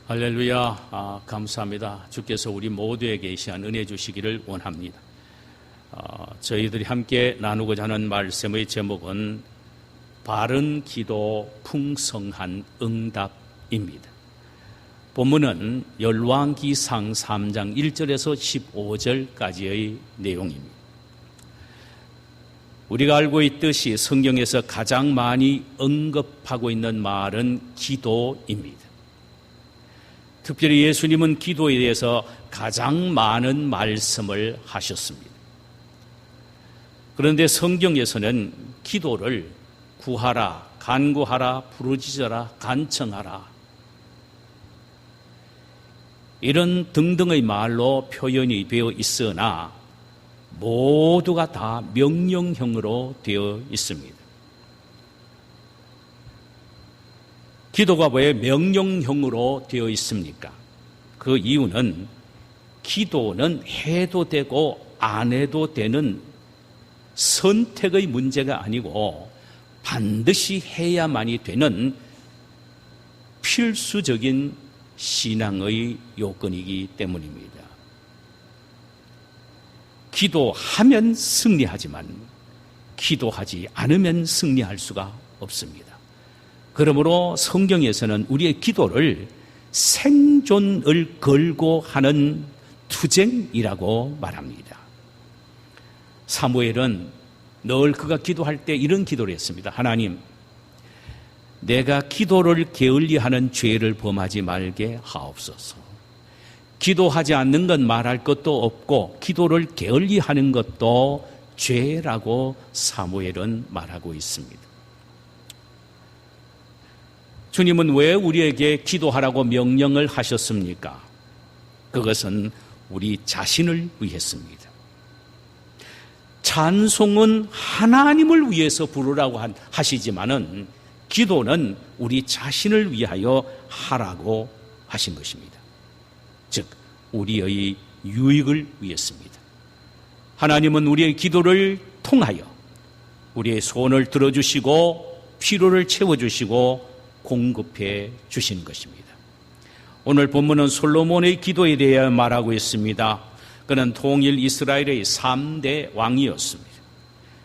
할렐루야. 감사합니다. 주께서 우리 모두에게 이 시간 은혜 주시기를 원합니다. 저희들이 함께 나누고자 하는 말씀의 제목은 바른 기도 풍성한 응답입니다. 본문은 열왕기상 3장 1절에서 15절까지의 내용입니다. 우리가 알고 있듯이 성경에서 가장 많이 언급하고 있는 말은 기도입니다. 특별히 예수님은 기도에 대해서 가장 많은 말씀을 하셨습니다. 그런데 성경에서는 기도를 구하라, 간구하라, 부르짖어라, 간청하라 이런 등등의 말로 표현이 되어 있으나 모두가 다 명령형으로 되어 있습니다. 기도가 왜 명령형으로 되어 있습니까? 그 이유는 기도는 해도 되고 안 해도 되는 선택의 문제가 아니고 반드시 해야만이 되는 필수적인 신앙의 요건이기 때문입니다. 기도하면 승리하지만 기도하지 않으면 승리할 수가 없습니다. 그러므로 성경에서는 우리의 기도를 생존을 걸고 하는 투쟁이라고 말합니다. 사무엘은 늘 그가 기도할 때 이런 기도를 했습니다. 하나님, 내가 기도를 게을리하는 죄를 범하지 말게 하옵소서. 기도하지 않는 건 말할 것도 없고 기도를 게을리하는 것도 죄라고 사무엘은 말하고 있습니다. 주님은 왜 우리에게 기도하라고 명령을 하셨습니까? 그것은 우리 자신을 위했습니다. 찬송은 하나님을 위해서 부르라고 하시지만은 기도는 우리 자신을 위하여 하라고 하신 것입니다. 즉 우리의 유익을 위했습니다. 하나님은 우리의 기도를 통하여 우리의 소원을 들어주시고 필요를 채워주시고 공급해 주시는 것입니다. 오늘 본문은 솔로몬의 기도에 대해 말하고 있습니다. 그는 통일 이스라엘의 3대 왕이었습니다.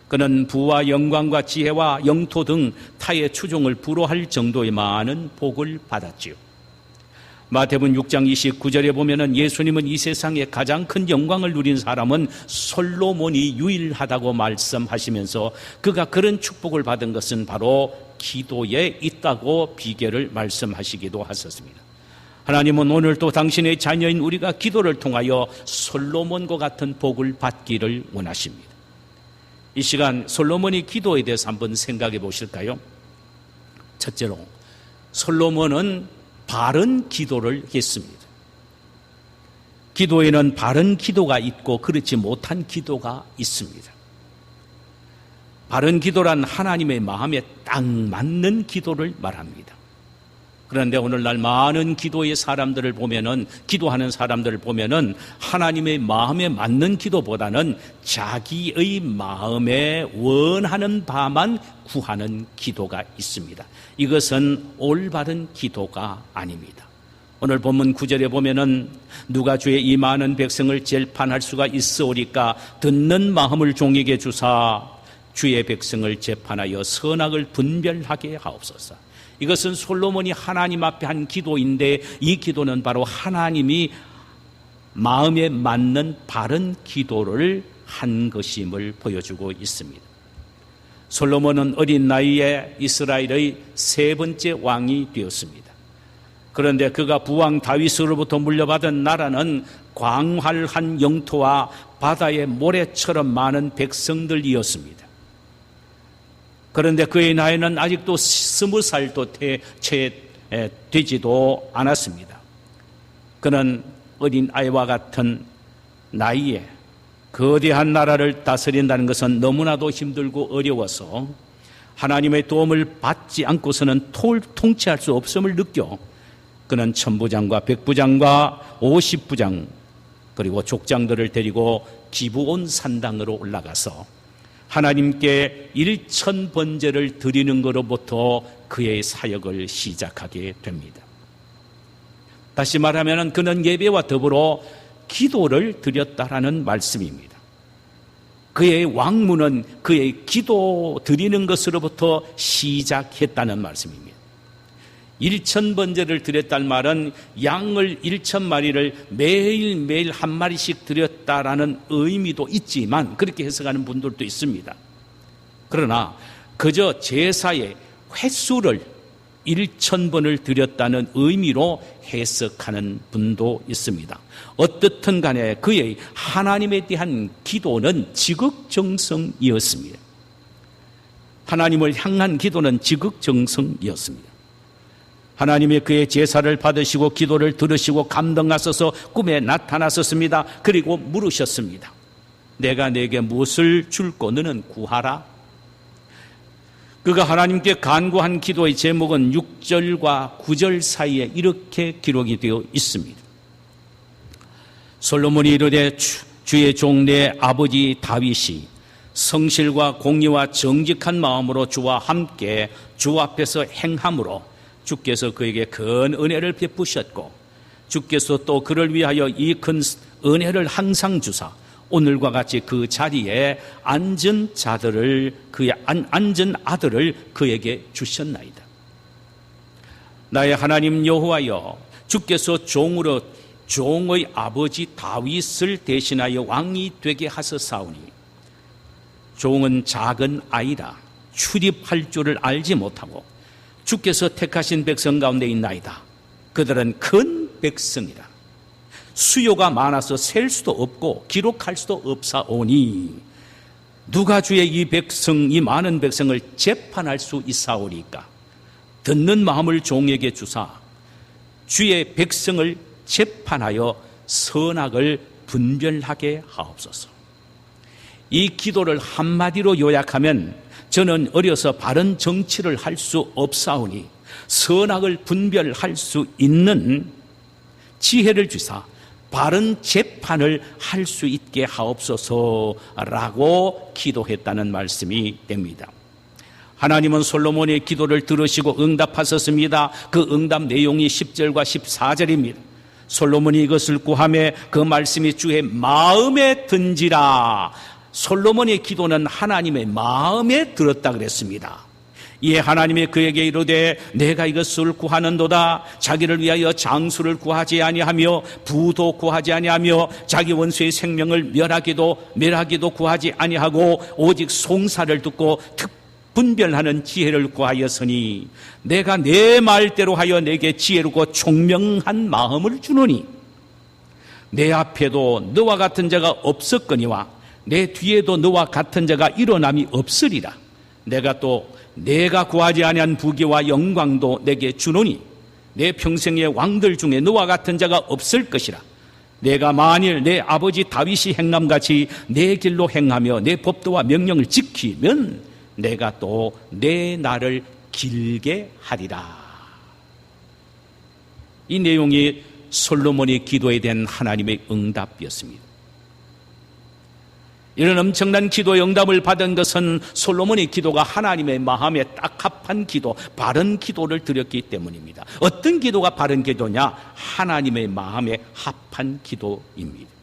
그는 부와 영광과 지혜와 영토 등 타의 추종을 불허할 정도의 많은 복을 받았지요. 마태복음 6장 29절에 보면은 예수님은 이 세상에 가장 큰 영광을 누린 사람은 솔로몬이 유일하다고 말씀하시면서 그가 그런 축복을 받은 것은 바로 기도에 있다고 비결을 말씀하시기도 하셨습니다. 하나님은 오늘도 당신의 자녀인 우리가 기도를 통하여 솔로몬과 같은 복을 받기를 원하십니다. 이 시간 솔로몬의 기도에 대해서 한번 생각해 보실까요? 첫째로 솔로몬은 바른 기도를 했습니다. 기도에는 바른 기도가 있고 그렇지 못한 기도가 있습니다. 바른 기도란 하나님의 마음에 딱 맞는 기도를 말합니다. 그런데 오늘날 많은 기도의 사람들을 보면은, 기도하는 사람들을 보면은 하나님의 마음에 맞는 기도보다는 자기의 마음에 원하는 바만 구하는 기도가 있습니다. 이것은 올바른 기도가 아닙니다. 오늘 본문 9절에 보면은 누가 주의 이 많은 백성을 재판할 수가 있으오리까 듣는 마음을 종에게 주사 주의 백성을 재판하여 선악을 분별하게 하옵소서. 이것은 솔로몬이 하나님 앞에 한 기도인데 이 기도는 바로 하나님이 마음에 맞는 바른 기도를 한 것임을 보여주고 있습니다. 솔로몬은 어린 나이에 이스라엘의 3번째 왕이 되었습니다. 그런데 그가 부왕 다윗으로부터 물려받은 나라는 광활한 영토와 바다의 모래처럼 많은 백성들이었습니다. 그런데 그의 나이는 아직도 20살도 채 되지도 않았습니다. 그는 어린 아이와 같은 나이에 거대한 나라를 다스린다는 것은 너무나도 힘들고 어려워서 하나님의 도움을 받지 않고서는 통치할 수 없음을 느껴 그는 천부장과 백부장과 50부장 그리고 족장들을 데리고 기브온 산당으로 올라가서 하나님께 1000번제를 드리는 것으로부터 그의 사역을 시작하게 됩니다. 다시 말하면 그는 예배와 더불어 기도를 드렸다라는 말씀입니다. 그의 왕문은 그의 기도 드리는 것으로부터 시작했다는 말씀입니다. 1000번제를 드렸다는 말은 양을 1000마리를 매일매일 한 마리씩 드렸다라는 의미도 있지만 그렇게 해석하는 분들도 있습니다. 그러나 그저 제사의 횟수를 1000번을 드렸다는 의미로 해석하는 분도 있습니다. 어떻든 간에 그의 하나님에 대한 기도는 지극정성이었습니다. 하나님을 향한 기도는 지극정성이었습니다. 하나님이 그의 제사를 받으시고 기도를 들으시고 감동하셔서 꿈에 나타나셨습니다. 그리고 물으셨습니다. 내가 내게 무엇을 줄꼬 너는 구하라. 그가 하나님께 간구한 기도의 제목은 6절과 9절 사이에 이렇게 기록이 되어 있습니다. 솔로몬이 이르되 주의 종 내 아버지 다윗이 성실과 공의와 정직한 마음으로 주와 함께 주 앞에서 행함으로 주께서 그에게 큰 은혜를 베푸셨고 주께서 또 그를 위하여 이 큰 은혜를 항상 주사 오늘과 같이 그 자리에 앉은 아들을 그에게 주셨나이다. 나의 하나님 여호와여, 주께서 종으로 종의 아버지 다윗을 대신하여 왕이 되게 하셨사오니 종은 작은 아이라 출입할 줄을 알지 못하고 주께서 택하신 백성 가운데 있나이다. 그들은 큰 백성이라. 수요가 많아서 셀 수도 없고 기록할 수도 없사오니 누가 주의 이 백성, 이 많은 백성을 재판할 수 있사오리까? 듣는 마음을 종에게 주사 주의 백성을 재판하여 선악을 분별하게 하옵소서. 이 기도를 한마디로 요약하면 저는 어려서 바른 정치를 할 수 없사오니 선악을 분별할 수 있는 지혜를 주사 바른 재판을 할 수 있게 하옵소서라고 기도했다는 말씀이 됩니다. 하나님은 솔로몬의 기도를 들으시고 응답하셨습니다. 그 응답 내용이 10절과 14절입니다. 솔로몬이 이것을 구하며 그 말씀이 주의 마음에 든지라. 솔로몬의 기도는 하나님의 마음에 들었다 그랬습니다. 이에 하나님이 그에게 이르되 내가 이것을 구하는도다. 자기를 위하여 장수를 구하지 아니하며 부도 구하지 아니하며 자기 원수의 생명을 멸하기도 구하지 아니하고 오직 송사를 듣고 분별하는 지혜를 구하였으니 내가 내 말대로 하여 내게 지혜롭고 총명한 마음을 주노니 내 앞에도 너와 같은 자가 없었거니와 내 뒤에도 너와 같은 자가 일어남이 없으리라. 내가 구하지 아니한 부귀와 영광도 내게 주노니 내 평생의 왕들 중에 너와 같은 자가 없을 것이라. 내가 만일 내 아버지 다윗이 행함같이 내 길로 행하며 내 법도와 명령을 지키면 내가 또 내 날을 길게 하리라. 이 내용이 솔로몬의 기도에 대한 하나님의 응답이었습니다. 이런 엄청난 기도의 응답을 받은 것은 솔로몬의 기도가 하나님의 마음에 딱 합한 기도, 바른 기도를 드렸기 때문입니다. 어떤 기도가 바른 기도냐? 하나님의 마음에 합한 기도입니다.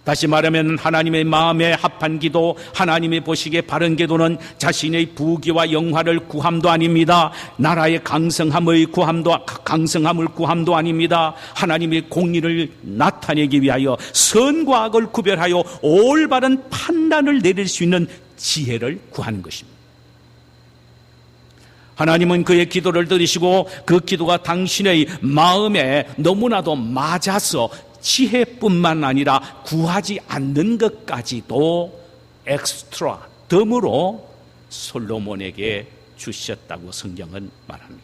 다시 말하면 하나님의 마음에 합한 기도, 하나님이 보시기에 바른 기도는 자신의 부귀와 영화를 구함도 아닙니다. 나라의 강성함을 구함도 아닙니다. 하나님의 공의를 나타내기 위하여 선과 악을 구별하여 올바른 판단을 내릴 수 있는 지혜를 구하는 것입니다. 하나님은 그의 기도를 들으시고 그 기도가 당신의 마음에 너무나도 맞아서 지혜뿐만 아니라 구하지 않는 것까지도 엑스트라 덤으로 솔로몬에게 주셨다고 성경은 말합니다.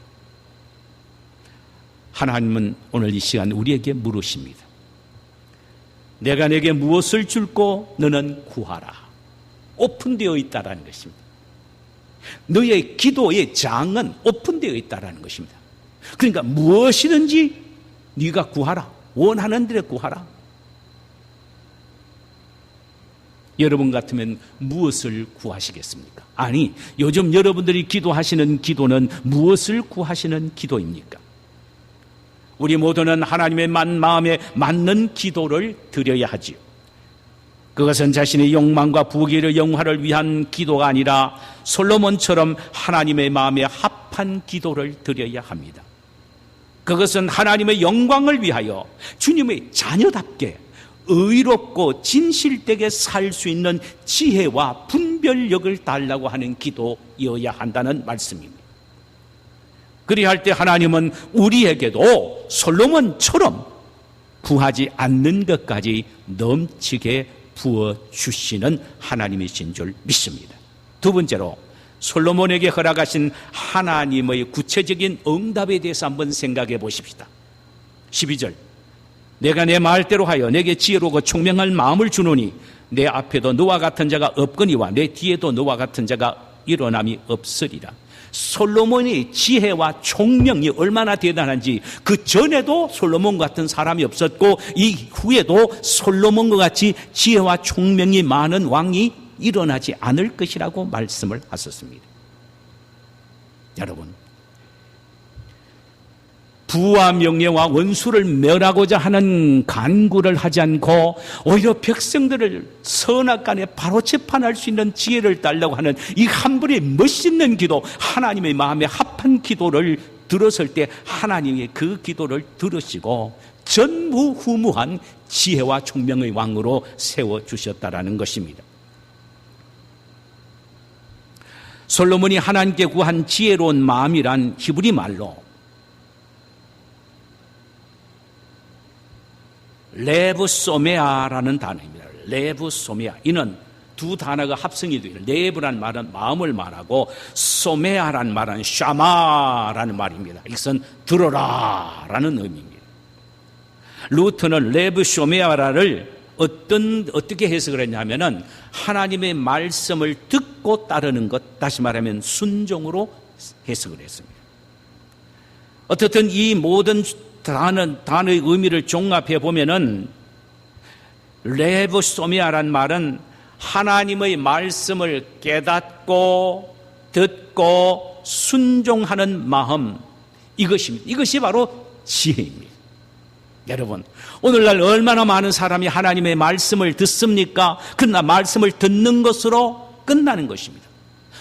하나님은 오늘 이 시간 우리에게 물으십니다. 내가 내게 무엇을 줄고 너는 구하라. 오픈되어 있다라는 것입니다. 너의 기도의 장은 오픈되어 있다라는 것입니다. 그러니까 무엇이든지 네가 구하라. 원하는 대로 구하라. 여러분 같으면 무엇을 구하시겠습니까? 아니, 요즘 여러분들이 기도하시는 기도는 무엇을 구하시는 기도입니까? 우리 모두는 하나님의 마음에 맞는 기도를 드려야 하지요. 그것은 자신의 욕망과 부귀의 영화를 위한 기도가 아니라 솔로몬처럼 하나님의 마음에 합한 기도를 드려야 합니다. 그것은 하나님의 영광을 위하여 주님의 자녀답게 의롭고 진실되게 살 수 있는 지혜와 분별력을 달라고 하는 기도여야 한다는 말씀입니다. 그리할 때 하나님은 우리에게도 솔로몬처럼 구하지 않는 것까지 넘치게 부어주시는 하나님이신 줄 믿습니다. 두 번째로 솔로몬에게 허락하신 하나님의 구체적인 응답에 대해서 한번 생각해 보십시다. 12절, 내가 내 말대로 하여 내게 지혜로고 총명할 마음을 주노니 내 앞에도 너와 같은 자가 없거니와 내 뒤에도 너와 같은 자가 일어남이 없으리라. 솔로몬의 지혜와 총명이 얼마나 대단한지, 그 전에도 솔로몬 같은 사람이 없었고 이후에도 솔로몬과 같이 지혜와 총명이 많은 왕이 일어나지 않을 것이라고 말씀을 하셨습니다. 여러분, 부와 명예와 원수를 멸하고자 하는 간구를 하지 않고 오히려 백성들을 선악간에 바로 재판할 수 있는 지혜를 달라고 하는 이 한 분의 멋있는 기도, 하나님의 마음에 합한 기도를 들었을 때 하나님이 그 기도를 들으시고 전무후무한 지혜와 총명의 왕으로 세워주셨다라는 것입니다. 솔로몬이 하나님께 구한 지혜로운 마음이란 히브리 말로 레브소메아라는 단어입니다. 레브소메아. 이는 두 단어가 합성이 되어 레브란 말은 마음을 말하고 소메아란 말은 샤마라는 말입니다. 이것은 들어라라는 의미입니다. 루트는 레브소메아라를 어떻게 해석을 했냐면은 하나님의 말씀을 듣고 따르는 것, 다시 말하면 순종으로 해석을 했습니다. 어떻든 이 모든 단어의 의미를 종합해 보면은 레브소미아란 말은 하나님의 말씀을 깨닫고 듣고 순종하는 마음, 이것입니다. 이것이 바로 지혜입니다. 여러분, 오늘날 얼마나 많은 사람이 하나님의 말씀을 듣습니까? 그러나 말씀을 듣는 것으로 끝나는 것입니다.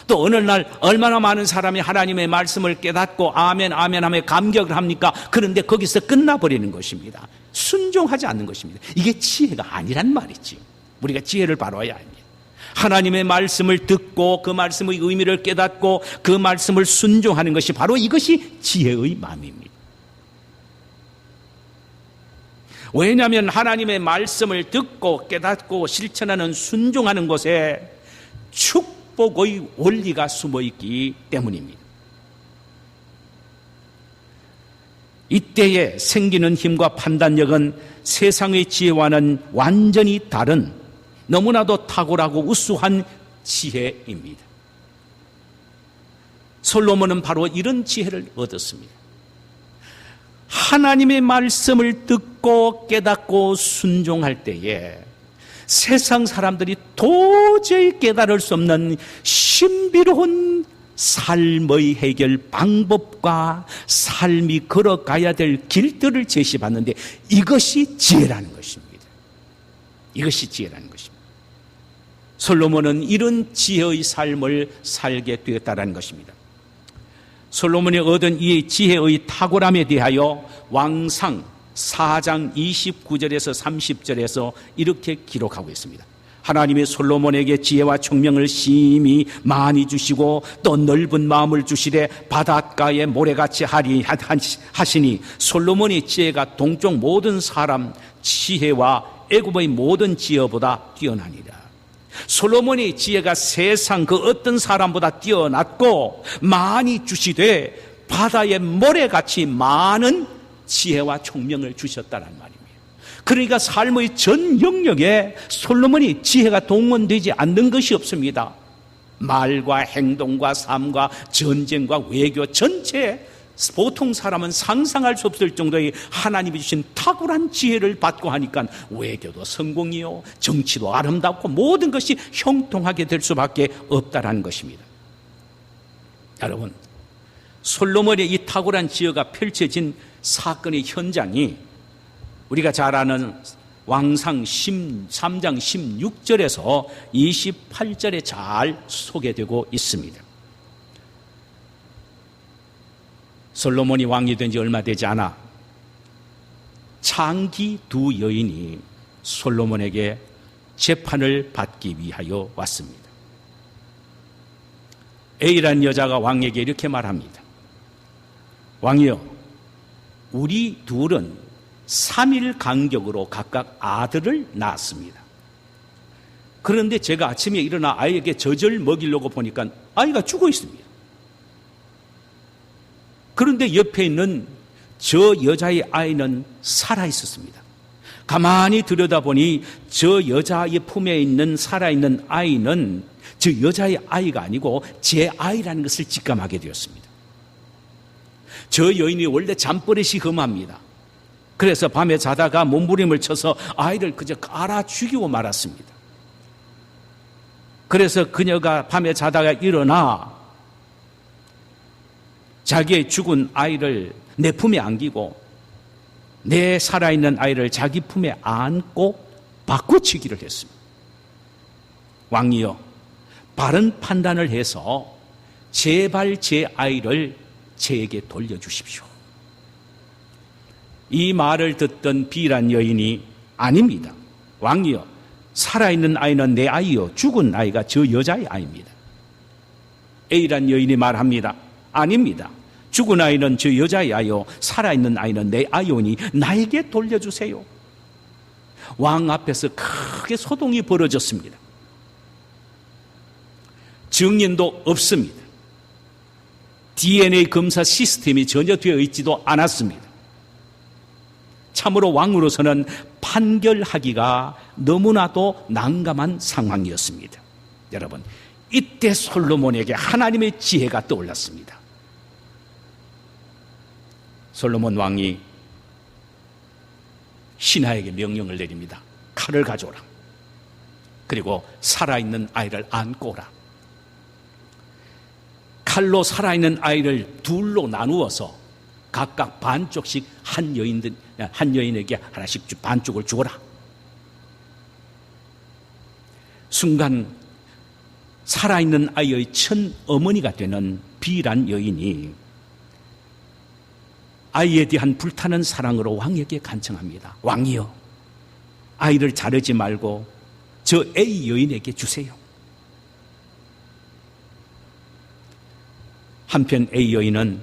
또 어느 날 얼마나 많은 사람이 하나님의 말씀을 깨닫고 아멘 아멘 하며 감격을 합니까? 그런데 거기서 끝나버리는 것입니다. 순종하지 않는 것입니다. 이게 지혜가 아니란 말이지. 우리가 지혜를 바라야 합니다. 하나님의 말씀을 듣고 그 말씀의 의미를 깨닫고 그 말씀을 순종하는 것이 바로 이것이 지혜의 마음입니다. 왜냐하면 하나님의 말씀을 듣고 깨닫고 실천하는 순종하는 곳에 축복의 원리가 숨어있기 때문입니다. 이때에 생기는 힘과 판단력은 세상의 지혜와는 완전히 다른 너무나도 탁월하고 우수한 지혜입니다. 솔로몬은 바로 이런 지혜를 얻었습니다. 하나님의 말씀을 듣고 깨닫고 순종할 때에 세상 사람들이 도저히 깨달을 수 없는 신비로운 삶의 해결 방법과 삶이 걸어가야 될 길들을 제시받는데 이것이 지혜라는 것입니다. 이것이 지혜라는 것입니다. 솔로몬은 이런 지혜의 삶을 살게 되었다는 것입니다. 솔로몬이 얻은 이 지혜의 탁월함에 대하여 왕상 4장 29절에서 30절에서 이렇게 기록하고 있습니다. 하나님이 솔로몬에게 지혜와 총명을 심히 많이 주시고 또 넓은 마음을 주시되 바닷가에 모래같이 하시니 솔로몬의 지혜가 동쪽 모든 사람 지혜와 애굽의 모든 지혜보다 뛰어나니라. 솔로몬의 지혜가 세상 그 어떤 사람보다 뛰어났고 많이 주시되 바다의 모래같이 많은 지혜와 총명을 주셨다는 말입니다. 그러니까 삶의 전 영역에 솔로몬이 지혜가 동원되지 않는 것이 없습니다. 말과 행동과 삶과 전쟁과 외교 전체에 보통 사람은 상상할 수 없을 정도의 하나님이 주신 탁월한 지혜를 받고 하니까 외교도 성공이요, 정치도 아름답고 모든 것이 형통하게 될 수밖에 없다라는 것입니다. 여러분, 솔로몬의 이 탁월한 지혜가 펼쳐진 사건의 현장이 우리가 잘 아는 왕상 13장 16절에서 28절에 잘 소개되고 있습니다. 솔로몬이 왕이 된 지 얼마 되지 않아 창기 두 여인이 솔로몬에게 재판을 받기 위하여 왔습니다. A라는 여자가 왕에게 이렇게 말합니다. 왕이여, 우리 둘은 3일 간격으로 각각 아들을 낳았습니다. 그런데 제가 아침에 일어나 아이에게 젖을 먹이려고 보니까 아이가 죽어 있습니다. 그런데 옆에 있는 저 여자의 아이는 살아 있었습니다. 가만히 들여다보니 저 여자의 품에 있는 살아있는 아이는 저 여자의 아이가 아니고 제 아이라는 것을 직감하게 되었습니다. 저 여인이 원래 잠버릇이 험합니다. 그래서 밤에 자다가 몸부림을 쳐서 아이를 그저 갈아 죽이고 말았습니다. 그래서 그녀가 밤에 자다가 일어나 자기의 죽은 아이를 내 품에 안기고 내 살아있는 아이를 자기 품에 안고 바꿔치기를 했습니다. 왕이여, 바른 판단을 해서 제발 제 아이를 제에게 돌려주십시오. 이 말을 듣던 B란 여인이 아닙니다. 왕이여, 살아있는 아이는 내 아이요, 죽은 아이가 저 여자의 아이입니다. A란 여인이 말합니다. 아닙니다. 죽은 아이는 저 여자의 아이요, 살아있는 아이는 내 아이오니 나에게 돌려주세요. 왕 앞에서 크게 소동이 벌어졌습니다. 증인도 없습니다. DNA 검사 시스템이 전혀 되어 있지도 않았습니다. 참으로 왕으로서는 판결하기가 너무나도 난감한 상황이었습니다. 여러분, 이때 솔로몬에게 하나님의 지혜가 떠올랐습니다. 솔로몬 왕이 신하에게 명령을 내립니다. 칼을 가져오라. 그리고 살아있는 아이를 안고 오라. 칼로 살아있는 아이를 둘로 나누어서 각각 반쪽씩 한 여인에게 하나씩 반쪽을 주어라. 순간 살아있는 아이의 천 어머니가 되는 B란 여인이 아이에 대한 불타는 사랑으로 왕에게 간청합니다. 왕이여, 아이를 자르지 말고 저 A 여인에게 주세요. 한편 A 여인은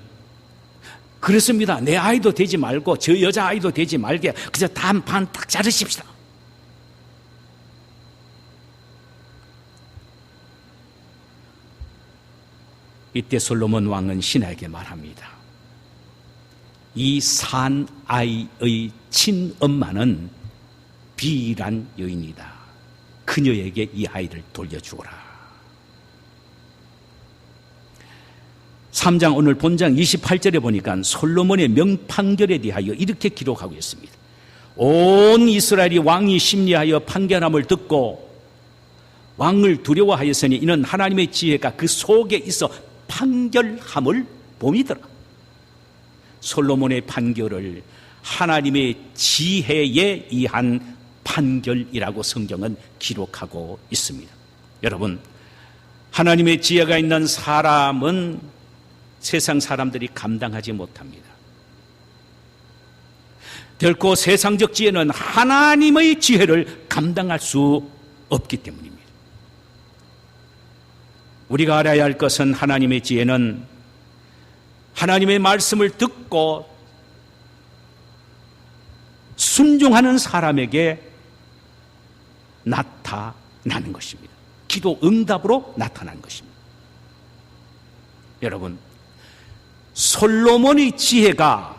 그렇습니다. 내 아이도 되지 말고 저 여자 아이도 되지 말게 그저 반 딱 자르십시다. 이때 솔로몬 왕은 신하에게 말합니다. 이 산 아이의 친엄마는 B란 여인이다. 그녀에게 이 아이를 돌려주어라. 3장 오늘 본장 28절에 보니까 솔로몬의 명판결에 대하여 이렇게 기록하고 있습니다. 온 이스라엘이 왕이 심리하여 판결함을 듣고 왕을 두려워하였으니 이는 하나님의 지혜가 그 속에 있어 판결함을 봄이더라. 솔로몬의 판결을 하나님의 지혜에 의한 판결이라고 성경은 기록하고 있습니다. 여러분, 하나님의 지혜가 있는 사람은 세상 사람들이 감당하지 못합니다. 결코 세상적 지혜는 하나님의 지혜를 감당할 수 없기 때문입니다. 우리가 알아야 할 것은 하나님의 지혜는 하나님의 말씀을 듣고 순종하는 사람에게 나타나는 것입니다. 기도 응답으로 나타나는 것입니다. 여러분, 솔로몬의 지혜가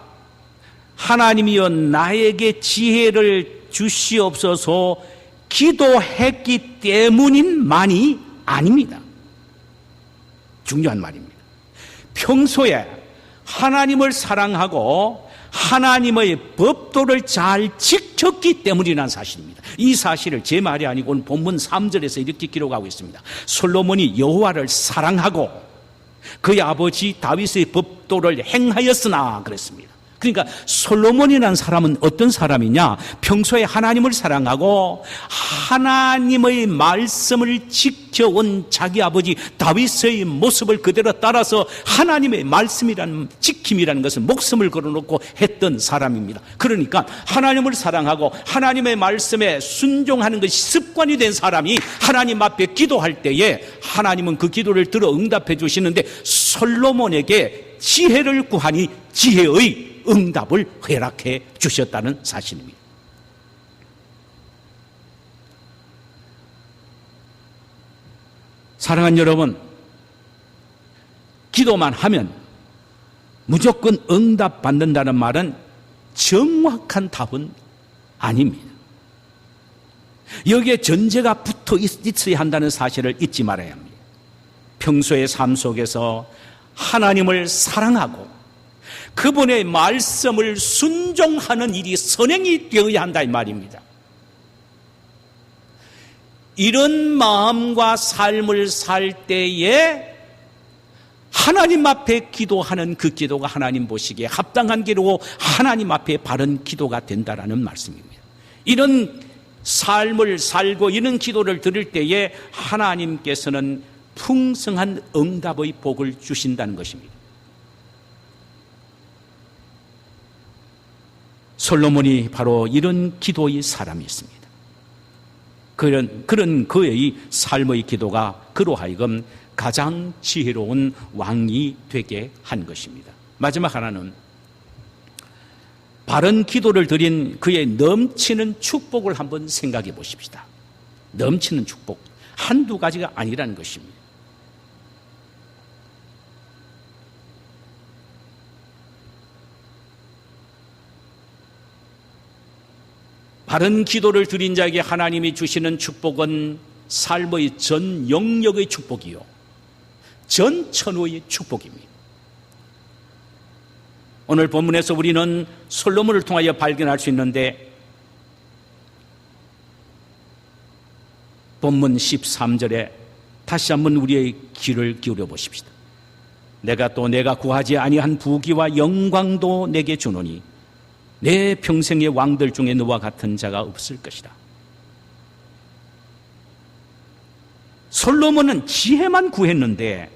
하나님이여 나에게 지혜를 주시옵소서 기도했기 때문인만이 아닙니다. 중요한 말입니다. 평소에 하나님을 사랑하고 하나님의 법도를 잘 지켰기 때문이라는 사실입니다. 이 사실을 제 말이 아니고 본문 3절에서 이렇게 기록하고 있습니다. 솔로몬이 여호와를 사랑하고 그의 아버지 다윗의 법도를 행하였으나 그랬습니다. 그러니까 솔로몬이라는 사람은 어떤 사람이냐? 평소에 하나님을 사랑하고 하나님의 말씀을 지켜온 자기 아버지 다윗의 모습을 그대로 따라서 하나님의 말씀이라는 지킴이라는 것을 목숨을 걸어놓고 했던 사람입니다. 그러니까 하나님을 사랑하고 하나님의 말씀에 순종하는 것이 습관이 된 사람이 하나님 앞에 기도할 때에 하나님은 그 기도를 들어 응답해 주시는데 솔로몬에게 지혜를 구하니 지혜의 응답을 허락해 주셨다는 사실입니다. 사랑하는 여러분, 기도만 하면 무조건 응답받는다는 말은 정확한 답은 아닙니다. 여기에 전제가 붙어 있어야 한다는 사실을 잊지 말아야 합니다. 평소의 삶 속에서 하나님을 사랑하고 그분의 말씀을 순종하는 일이 선행이 되어야 한다 이 말입니다. 이런 마음과 삶을 살 때에 하나님 앞에 기도하는 그 기도가 하나님 보시기에 합당한 기도고 하나님 앞에 바른 기도가 된다라는 말씀입니다. 이런 삶을 살고 이런 기도를 드릴 때에 하나님께서는 풍성한 응답의 복을 주신다는 것입니다. 솔로몬이 바로 이런 기도의 사람이었습니다. 그런 그의 삶의 기도가 그로 하여금 가장 지혜로운 왕이 되게 한 것입니다. 마지막 하나는 바른 기도를 드린 그의 넘치는 축복을 한번 생각해 보십시다. 넘치는 축복. 한두 가지가 아니라는 것입니다. 바른 기도를 드린 자에게 하나님이 주시는 축복은 삶의 전 영역의 축복이요, 전 천후의 축복입니다. 오늘 본문에서 우리는 솔로몬을 통하여 발견할 수 있는데 본문 13절에 다시 한번 우리의 귀를 기울여 보십시다. 내가 구하지 아니한 부귀와 영광도 내게 주노니 내 평생의 왕들 중에 너와 같은 자가 없을 것이다. 솔로몬은 지혜만 구했는데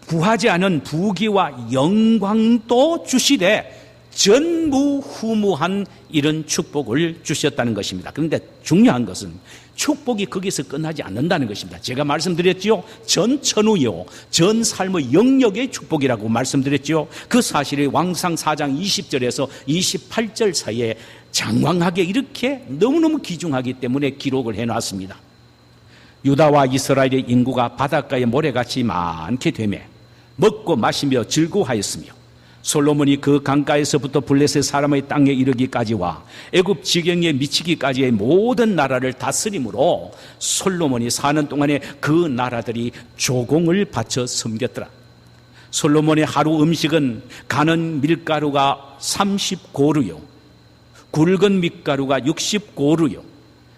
구하지 않은 부귀와 영광도 주시되 전무후무한 이런 축복을 주셨다는 것입니다. 그런데 중요한 것은 축복이 거기서 끝나지 않는다는 것입니다. 제가 말씀드렸지요. 전 천후요, 전 삶의 영역의 축복이라고 말씀드렸지요. 그 사실이 왕상 4장 20절에서 28절 사이에 장황하게 이렇게 너무너무 귀중하기 때문에 기록을 해놨습니다. 유다와 이스라엘의 인구가 바닷가에 모래같이 많게 되매 먹고 마시며 즐거워하였으며 솔로몬이 그 강가에서부터 블레셋 사람의 땅에 이르기까지와 애굽 지경에 미치기까지의 모든 나라를 다스림으로 솔로몬이 사는 동안에 그 나라들이 조공을 바쳐 섬겼더라. 솔로몬의 하루 음식은 가는 밀가루가 30고루요, 굵은 밀가루가 60고루요,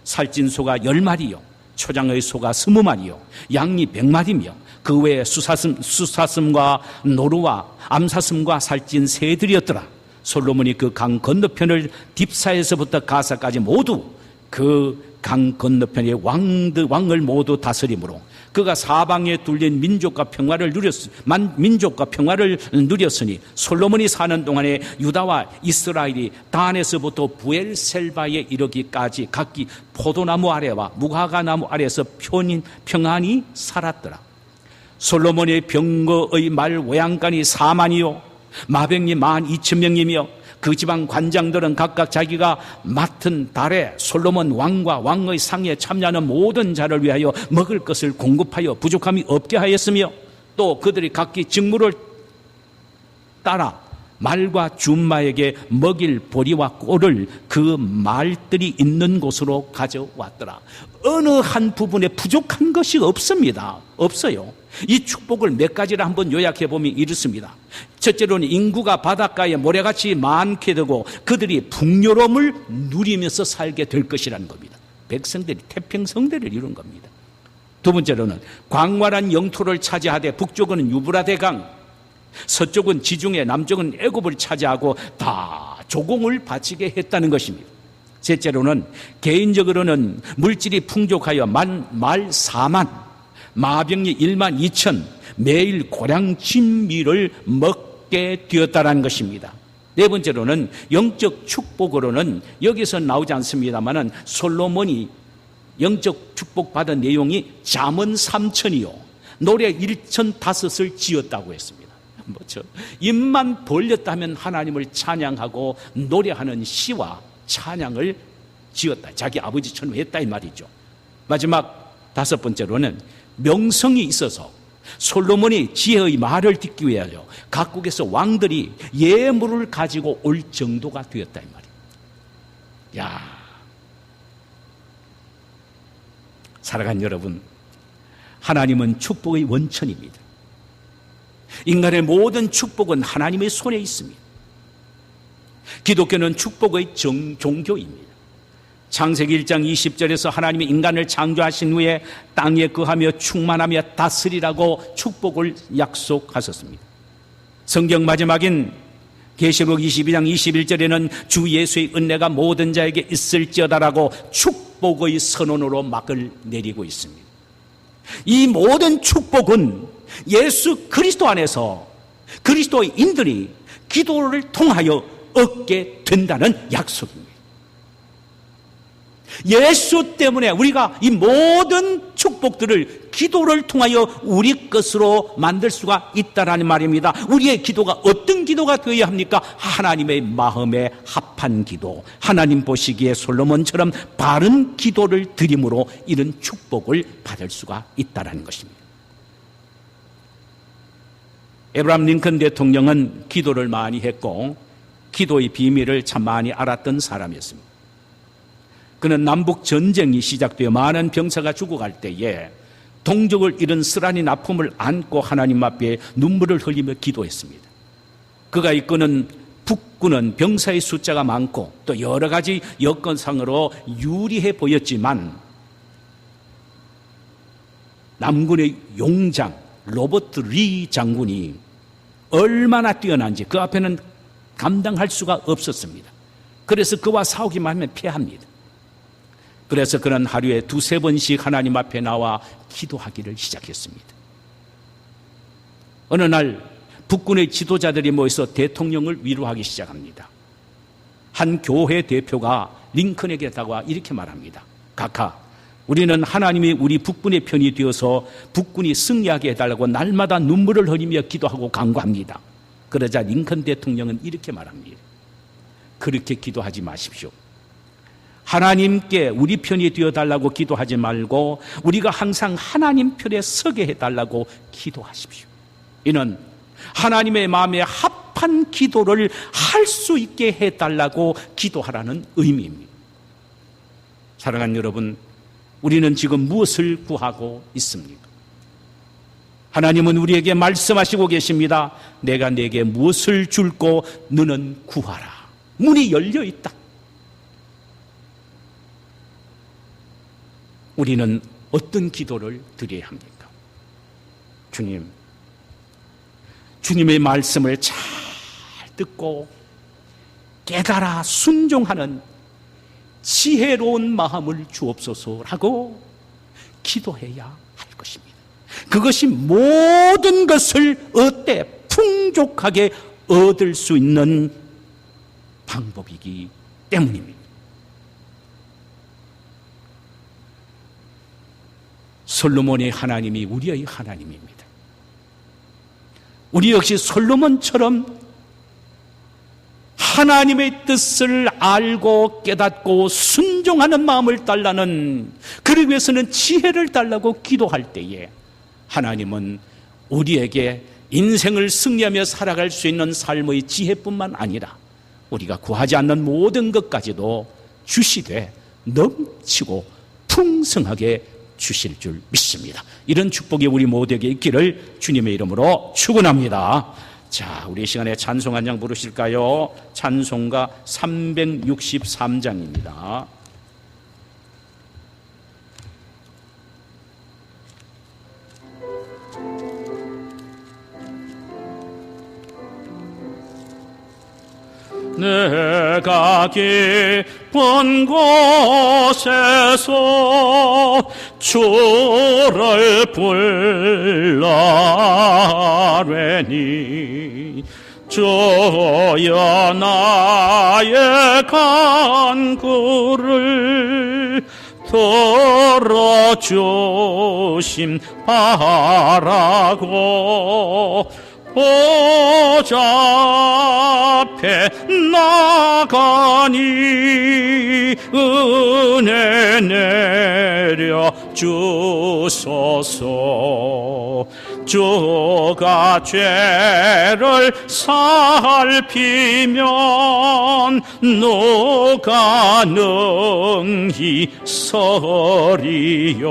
살찐 소가 10마리요, 초장의 소가 20마리요, 양이 100마리며 그 외에 수사슴과 노루와 암사슴과 살찐 새들이었더라. 솔로몬이 그 강 건너편을 딥사에서부터 가사까지 모두 그 강 건너편의 왕을 모두 다스림으로 그가 사방에 둘린 민족과 평화를 누렸으니 솔로몬이 사는 동안에 유다와 이스라엘이 단에서부터 부엘셀바에 이르기까지 각기 포도나무 아래와 무화과나무 아래에서 평안히 살았더라. 솔로몬의 병거의 말 외양간이 4만이요 마병이 12,000명이며 그 지방 관장들은 각각 자기가 맡은 달에 솔로몬 왕과 왕의 상에 참여하는 모든 자를 위하여 먹을 것을 공급하여 부족함이 없게 하였으며 또 그들이 각기 직무를 따라 말과 준마에게 먹일 보리와 꼴을 그 말들이 있는 곳으로 가져왔더라. 어느 한 부분에 부족한 것이 없습니다. 없어요. 이 축복을 몇 가지를 한번 요약해 보면 이렇습니다. 첫째로는 인구가 바닷가에 모래같이 많게 되고 그들이 풍요로움을 누리면서 살게 될 것이라는 겁니다. 백성들이 태평성대를 이룬 겁니다. 두 번째로는 광활한 영토를 차지하되 북쪽은 유브라데 강, 서쪽은 지중해, 남쪽은 애굽을 차지하고 다 조공을 바치게 했다는 것입니다. 셋째로는 개인적으로는 물질이 풍족하여 말 4만, 마병이 1만 2천, 매일 고량 진미를 먹게 되었다는 것입니다. 네 번째로는 영적 축복으로는 여기서 나오지 않습니다만은 솔로몬이 영적 축복받은 내용이 잠언 3천이요 노래 1,005을 지었다고 했습니다. 입만 벌렸다면 하나님을 찬양하고 노래하는 시와 찬양을 지었다. 자기 아버지처럼 했다 이 말이죠. 마지막 다섯 번째로는 명성이 있어서 솔로몬이 지혜의 말을 듣기 위하여 각국에서 왕들이 예물을 가지고 올 정도가 되었다 이 말이에요. 야, 사랑하는 여러분, 하나님은 축복의 원천입니다. 인간의 모든 축복은 하나님의 손에 있습니다. 기독교는 축복의 종교입니다. 창세기 1장 20절에서 하나님이 인간을 창조하신 후에 땅에 거하며 충만하며 다스리라고 축복을 약속하셨습니다. 성경 마지막인 계시록 22장 21절에는 주 예수의 은혜가 모든 자에게 있을지어다라고 축복의 선언으로 막을 내리고 있습니다. 이 모든 축복은 예수 그리스도 안에서 그리스도인들이 기도를 통하여 얻게 된다는 약속입니다. 예수 때문에 우리가 이 모든 축복들을 기도를 통하여 우리 것으로 만들 수가 있다라는 말입니다. 우리의 기도가 어떤 기도가 되어야 합니까? 하나님의 마음에 합한 기도, 하나님 보시기에 솔로몬처럼 바른 기도를 드림으로 이런 축복을 받을 수가 있다라는 것입니다. 에브라함 링컨 대통령은 기도를 많이 했고 기도의 비밀을 참 많이 알았던 사람이었습니다. 그는 남북 전쟁이 시작되어 많은 병사가 죽어갈 때에 동족을 잃은 쓰라린 아픔을 안고 하나님 앞에 눈물을 흘리며 기도했습니다. 그가 이끄는 북군은 병사의 숫자가 많고 또 여러 가지 여건상으로 유리해 보였지만 남군의 용장 로버트 리 장군이 얼마나 뛰어난지 그 앞에는 감당할 수가 없었습니다. 그래서 그와 싸우기만 하면 패합니다. 그래서 그는 하루에 2-3번씩 하나님 앞에 나와 기도하기를 시작했습니다. 어느 날 북군의 지도자들이 모여서 대통령을 위로하기 시작합니다. 한 교회 대표가 링컨에게 다가와 이렇게 말합니다. 각하, 우리는 하나님이 우리 북군의 편이 되어서 북군이 승리하게 해달라고 날마다 눈물을 흘리며 기도하고 간구합니다. 그러자 링컨 대통령은 이렇게 말합니다. 그렇게 기도하지 마십시오. 하나님께 우리 편이 되어달라고 기도하지 말고 우리가 항상 하나님 편에 서게 해달라고 기도하십시오. 이는 하나님의 마음에 합한 기도를 할 수 있게 해달라고 기도하라는 의미입니다. 사랑하는 여러분, 우리는 지금 무엇을 구하고 있습니까? 하나님은 우리에게 말씀하시고 계십니다. 내가 네게 무엇을 줄고 너는 구하라. 문이 열려 있다. 우리는 어떤 기도를 드려야 합니까? 주님, 주님의 말씀을 잘 듣고 깨달아 순종하는 지혜로운 마음을 주옵소서라고 기도해야 할 것입니다. 그것이 모든 것을 얻되 풍족하게 얻을 수 있는 방법이기 때문입니다. 솔로몬의 하나님이 우리의 하나님입니다. 우리 역시 솔로몬처럼 하나님의 뜻을 알고 깨닫고 순종하는 마음을 달라는, 그러기 위해서는 지혜를 달라고 기도할 때에 하나님은 우리에게 인생을 승리하며 살아갈 수 있는 삶의 지혜뿐만 아니라 우리가 구하지 않는 모든 것까지도 주시되 넘치고 풍성하게 주실 줄 믿습니다. 이런 축복이 우리 모두에게 있기를 주님의 이름으로 축원합니다. 자, 우리 시간에 찬송 한 장 부르실까요? 찬송가 363장입니다. 내가 깊은 곳에서 주를 불러뢰니 주여 나의 간구를 들어주심 바라고 보좌 앞에 나가니 은혜 내려 주소서. 주가 죄를 살피면 누가 능히 서리요.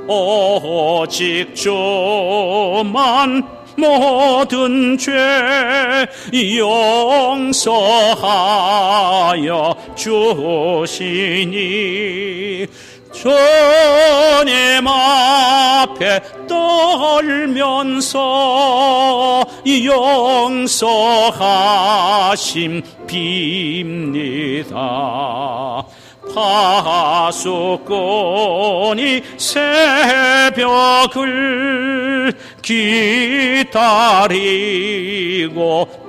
오직 주만 모든 죄 용서하여 주시니 주님 앞에 떨면서 용서하심 빕니다. 파수꾼이 새벽을 기다리고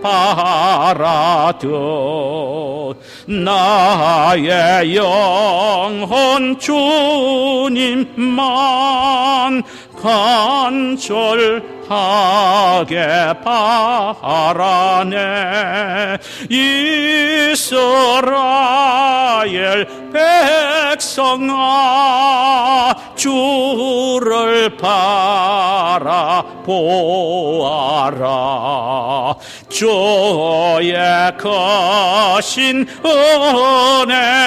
바라듯 나의 영혼 주님만 간절하게 바라네. 이스라엘 백성아 주를 바라보아라. 주의 크신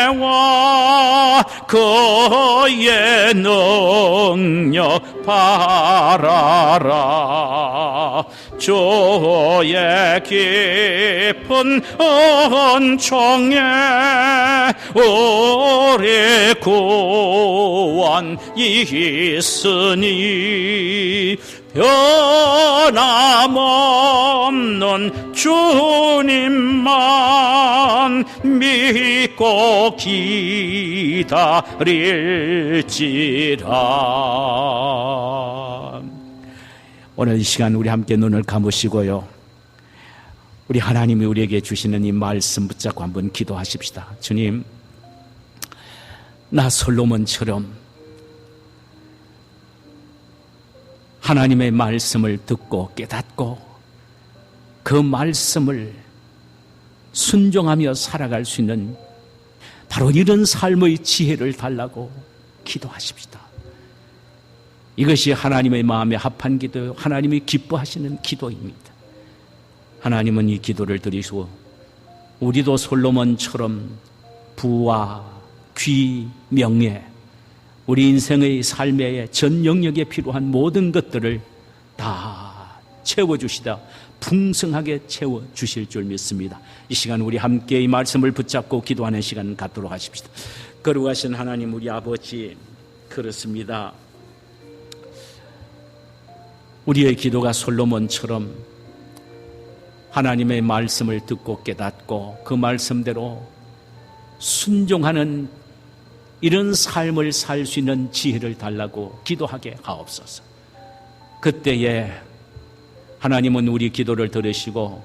은혜와 그의 능력 바라라. 주의 깊은 은총에 우리 구원 있으니 변함없는 주님만 믿고 기다릴지라. 오늘 이 시간 우리 함께 눈을 감으시고요, 우리 하나님이 우리에게 주시는 이 말씀 붙잡고 한번 기도하십시다. 주님, 나 솔로몬처럼 하나님의 말씀을 듣고 깨닫고 그 말씀을 순종하며 살아갈 수 있는 바로 이런 삶의 지혜를 달라고 기도하십시다. 이것이 하나님의 마음에 합한 기도요, 하나님이 기뻐하시는 기도입니다. 하나님은 이 기도를 들으시고 우리도 솔로몬처럼 부와 귀, 명예, 우리 인생의 삶의 전 영역에 필요한 모든 것들을 다 채워주시다 풍성하게 채워주실 줄 믿습니다. 이 시간 우리 함께 이 말씀을 붙잡고 기도하는 시간 갖도록 하십시다. 거룩하신 하나님, 우리 아버지, 그렇습니다. 우리의 기도가 솔로몬처럼 하나님의 말씀을 듣고 깨닫고 그 말씀대로 순종하는 이런 삶을 살 수 있는 지혜를 달라고 기도하게 하옵소서. 그때에 하나님은 우리 기도를 들으시고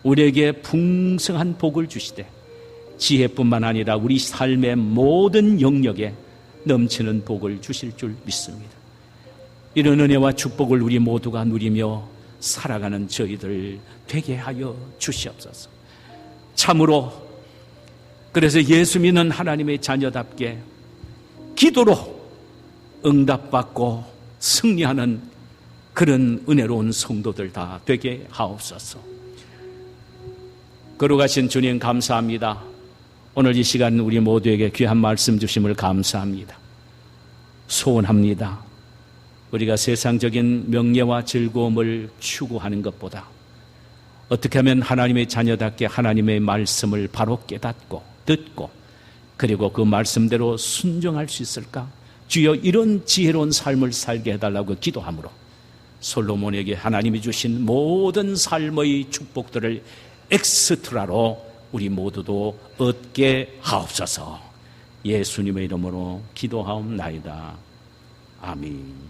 우리에게 풍성한 복을 주시되 지혜뿐만 아니라 우리 삶의 모든 영역에 넘치는 복을 주실 줄 믿습니다. 이런 은혜와 축복을 우리 모두가 누리며 살아가는 저희들 되게 하여 주시옵소서. 참으로 그래서 예수 믿는 하나님의 자녀답게 기도로 응답받고 승리하는 그런 은혜로운 성도들 다 되게 하옵소서. 거룩하신 주님, 감사합니다. 오늘 이 시간 우리 모두에게 귀한 말씀 주심을 감사합니다. 소원합니다. 우리가 세상적인 명예와 즐거움을 추구하는 것보다 어떻게 하면 하나님의 자녀답게 하나님의 말씀을 바로 깨닫고 듣고 그리고 그 말씀대로 순종할 수 있을까? 주여, 이런 지혜로운 삶을 살게 해달라고 기도함으로 솔로몬에게 하나님이 주신 모든 삶의 축복들을 엑스트라로 우리 모두도 얻게 하옵소서. 예수님의 이름으로 기도하옵나이다. 아멘.